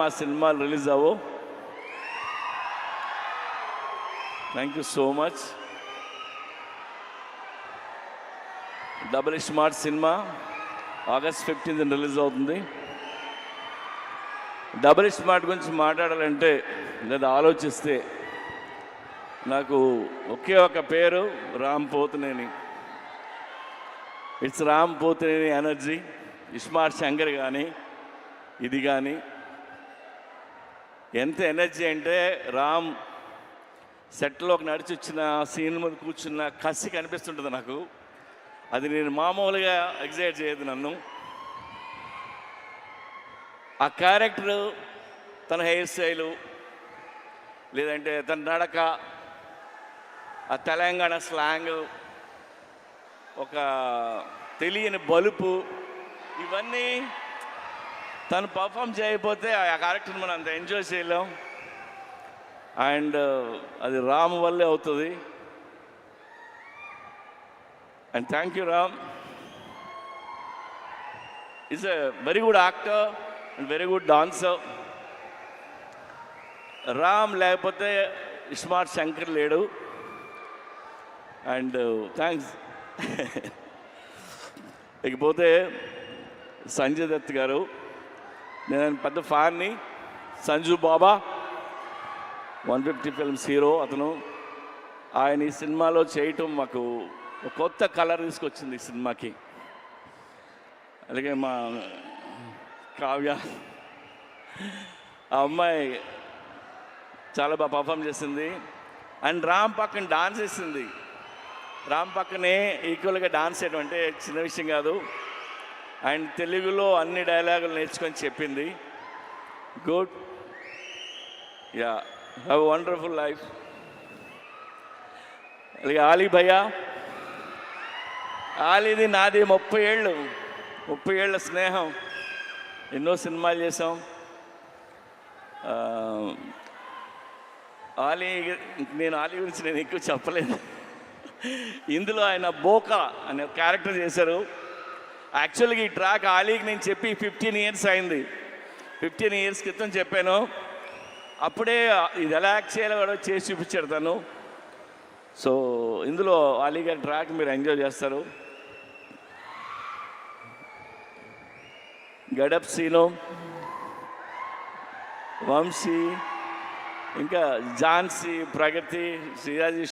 మా సినిమాలు రిలీజ్ అవ్వు. Thank you so much. Double smart సినిమా ఆగస్ట్ 15th రిలీజ్ అవుతుంది. డబుల్ స్మార్ట్ గురించి మాట్లాడాలంటే లేదా ఆలోచిస్తే నాకు ఒకే ఒక పేరు, Ram Pothineni. It's Ram Pothineni energy. Smart Shankar కానీ ఇది కానీ ఎంత ఎనర్జీ అంటే, రామ్ సెట్లోకి నడిచి వచ్చిన సీన్ మీద కూర్చున్న కసి కనిపిస్తుంటుంది నాకు. అది నేను మామూలుగా ఎగ్జైట్ చేయదు నన్ను. ఆ క్యారెక్టరు, తన హెయిర్ స్టైలు, లేదంటే తన నడక, ఆ తెలంగాణ స్లాంగ్, ఒక తెలియని బలుపు, ఇవన్నీ తను పర్ఫామ్ చేయకపోతే ఆ క్యారెక్టర్ని మనం అంత ఎంజాయ్ చేయలేం. అండ్ అది రామ్ వల్లే అవుతుంది. And thank you Ram. Is a very good actor and very good dancer. Ram లేకపోతే స్మార్ట్ శంకర్ లేడు. And thanks. ఇకపోతే సంజయ్ దత్ గారు, నేను పెద్ద ఫ్యాన్ని. సంజు బాబా 150 ఫిల్మ్స్ హీరో అతను. ఆయన ఈ సినిమాలో చేయటం మాకు ఒక కొత్త కలర్ తీసుకొచ్చింది ఈ సినిమాకి. అలాగే మా కావ్య, ఆ అమ్మాయి చాలా బాగా పర్ఫామ్ చేసింది. అండ్ రామ్ పక్కన డాన్స్ చేసింది. రామ్ పక్కనే ఈక్వల్గా డాన్స్ చేయడం అంటే చిన్న విషయం కాదు. అండ్ తెలుగులో అన్ని డైలాగులు నేర్చుకొని చెప్పింది. Good. Yeah, have a wonderful life. అలాగే ఆలీ భయ్యా. ఆలీది నాది 30 ఏళ్ళ స్నేహం. ఎన్నో సినిమాలు చేసాం. నేను ఆలీ గురించి నేను ఎక్కువ చెప్పలేదు. ఇందులో ఆయన బోకా అనే క్యారెక్టర్ చేశారు. యాక్చువల్గా ఈ ట్రాక్ ఆలీకి నేను చెప్పి 15 years అయింది. 15 years క్రితం చెప్పాను. అప్పుడే ఇది ఎలా యాక్ట్ చేయాలో కూడా చేసి చూపించాడు తను. సో ఇందులో ఆలీ గారి ట్రాక్ మీరు ఎంజాయ్ చేస్తారు. గడప్ సీను, వంశీ, ఇంకా ఝాన్సీ, ప్రగతి, శ్రీరాజీ